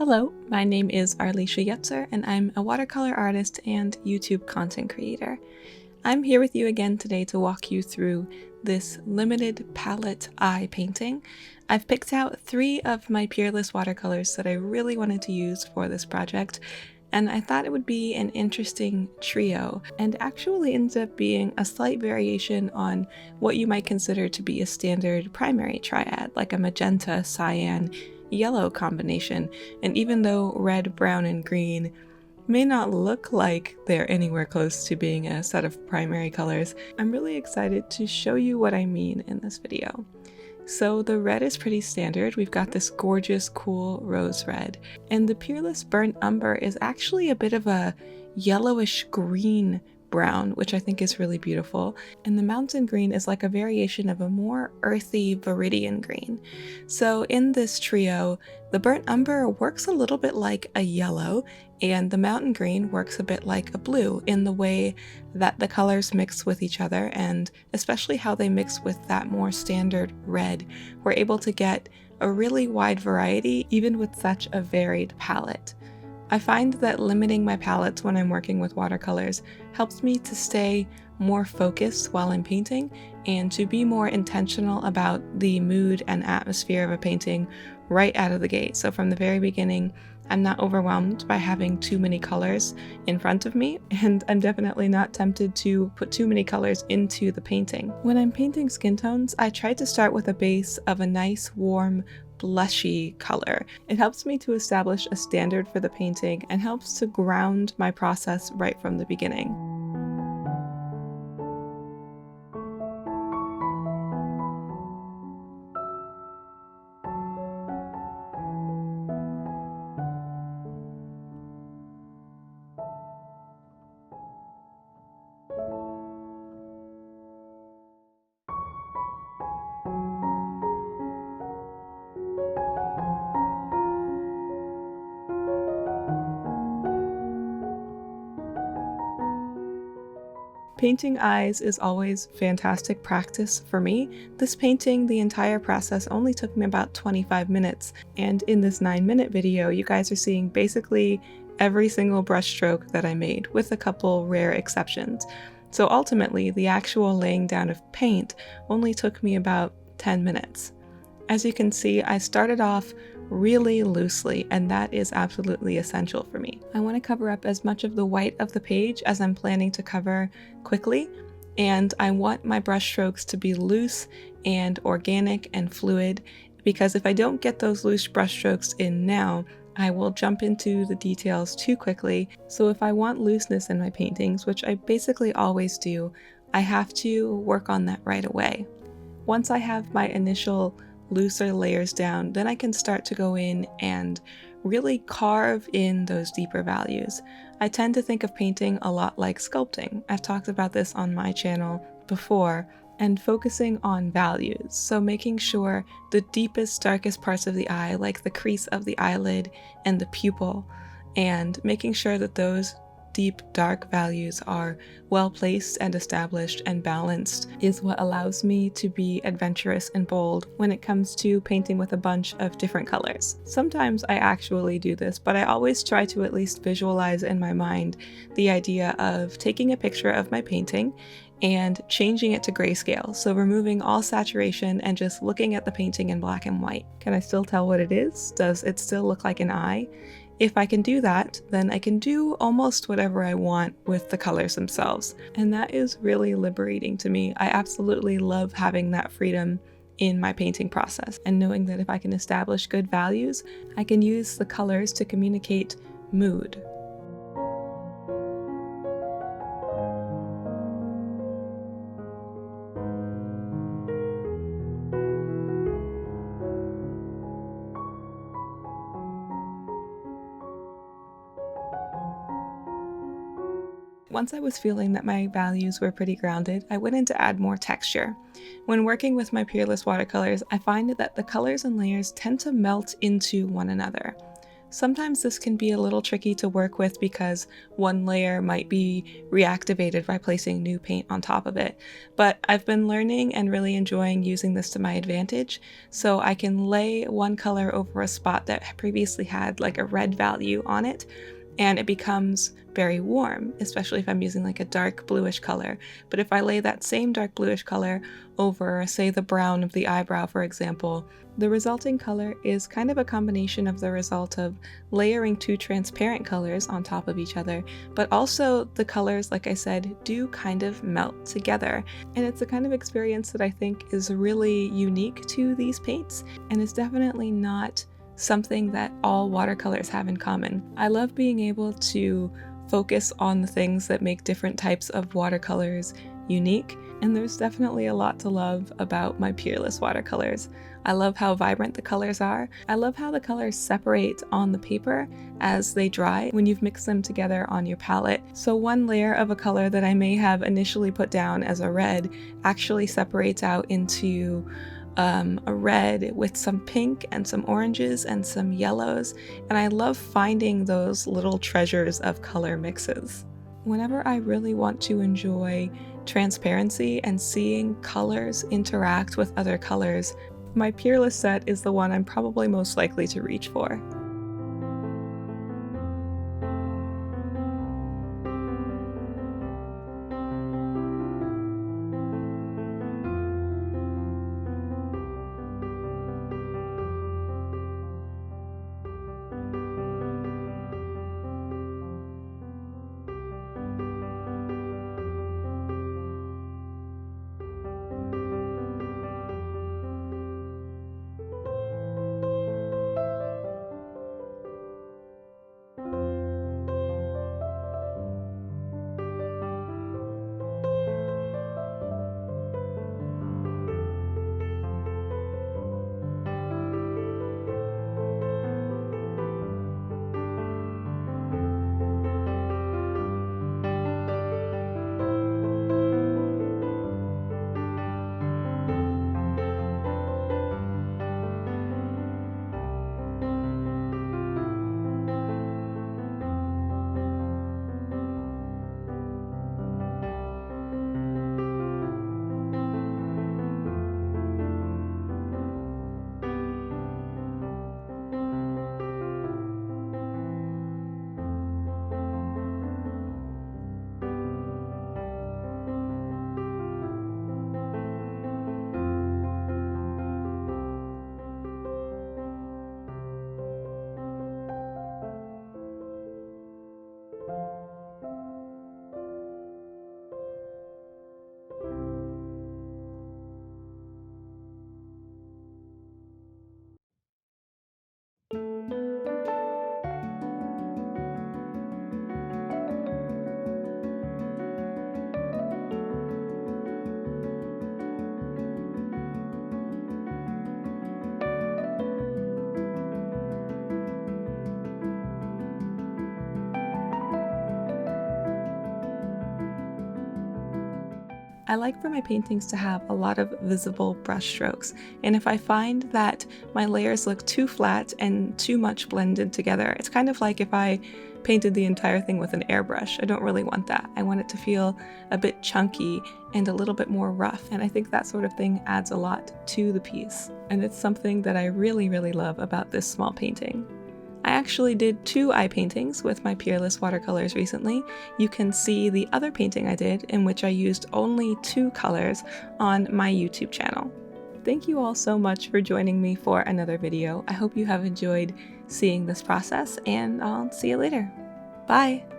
Hello, my name is Arleesha Yetzer and I'm a watercolor artist and YouTube content creator. I'm here with you again today to walk you through this limited palette eye painting. I've picked out 3 of my Peerless watercolors that I really wanted to use for this project, and I thought it would be an interesting trio, and actually ends up being a slight variation on what you might consider to be a standard primary triad, like a magenta, cyan, yellow combination. And even though red, brown, and green may not look like they're anywhere close to being a set of primary colors, I'm really excited to show you what I mean in this video. So the red is pretty standard. We've got this gorgeous, cool rose red. And the Peerless Burnt Umber is actually a bit of a yellowish green brown, which I think is really beautiful. And the Mountain Green is like a variation of a more earthy Viridian green. So in this trio, the Burnt Umber works a little bit like a yellow, and the Mountain Green works a bit like a blue in the way that the colors mix with each other, and especially how they mix with that more standard red. We're able to get a really wide variety even with such a varied palette. I find that limiting my palettes when I'm working with watercolors helps me to stay more focused while I'm painting and to be more intentional about the mood and atmosphere of a painting right out of the gate. So from the very beginning, I'm not overwhelmed by having too many colors in front of me, and I'm definitely not tempted to put too many colors into the painting. When I'm painting skin tones, I try to start with a base of a nice, warm, blushy color. It helps me to establish a standard for the painting and helps to ground my process right from the beginning. Painting eyes is always fantastic practice for me. This painting, the entire process only took me about 25 minutes, and in this 9-minute video, you guys are seeing basically every single brush stroke that I made, with a couple rare exceptions. So ultimately, the actual laying down of paint only took me about 10 minutes. As you can see, I started off really loosely, and that is absolutely essential for me. I want to cover up as much of the white of the page as I'm planning to cover quickly, and I want my brush strokes to be loose and organic and fluid, because if I don't get those loose brush strokes in now, I will jump into the details too quickly. So if I want looseness in my paintings, which I basically always do, I have to work on that right away. Once I have my initial looser layers down, then I can start to go in and really carve in those deeper values. I tend to think of painting a lot like sculpting. I've talked about this on my channel before, and focusing on values. So making sure the deepest, darkest parts of the eye, like the crease of the eyelid and the pupil, and making sure that those deep, dark values are well placed and established and balanced is what allows me to be adventurous and bold when it comes to painting with a bunch of different colors. Sometimes I actually do this, but I always try to at least visualize in my mind the idea of taking a picture of my painting and changing it to grayscale, so removing all saturation and just looking at the painting in black and white. Can I still tell what it is? Does it still look like an eye? If I can do that, then I can do almost whatever I want with the colors themselves. And that is really liberating to me. I absolutely love having that freedom in my painting process, and knowing that if I can establish good values, I can use the colors to communicate mood. Once I was feeling that my values were pretty grounded, I went in to add more texture. When working with my Peerless watercolors, I find that the colors and layers tend to melt into one another. Sometimes this can be a little tricky to work with because one layer might be reactivated by placing new paint on top of it, but I've been learning and really enjoying using this to my advantage, so I can lay one color over a spot that previously had like a red value on it, and it becomes very warm, especially if I'm using like a dark bluish color. But if I lay that same dark bluish color over, say, the brown of the eyebrow, for example, the resulting color is kind of a combination of the result of layering two transparent colors on top of each other, but also the colors, like I said, do kind of melt together. And it's a kind of experience that I think is really unique to these paints, and is definitely not something that all watercolors have in common. I love being able to focus on the things that make different types of watercolors unique, and there's definitely a lot to love about my Peerless watercolors. I love how vibrant the colors are. I love how the colors separate on the paper as they dry when you've mixed them together on your palette. So one layer of a color that I may have initially put down as a red actually separates out into a red with some pink and some oranges and some yellows, and I love finding those little treasures of color mixes. Whenever I really want to enjoy transparency and seeing colors interact with other colors, my Peerless set is the one I'm probably most likely to reach for. I like for my paintings to have a lot of visible brush strokes, and if I find that my layers look too flat and too much blended together, it's kind of like if I painted the entire thing with an airbrush. I don't really want that. I want it to feel a bit chunky and a little bit more rough, and I think that sort of thing adds a lot to the piece, and it's something that I really, really love about this small painting. I actually did 2 eye paintings with my Peerless watercolors recently. You can see the other painting I did, in which I used only 2 colors, on my YouTube channel. Thank you all so much for joining me for another video. I hope you have enjoyed seeing this process, and I'll see you later. Bye!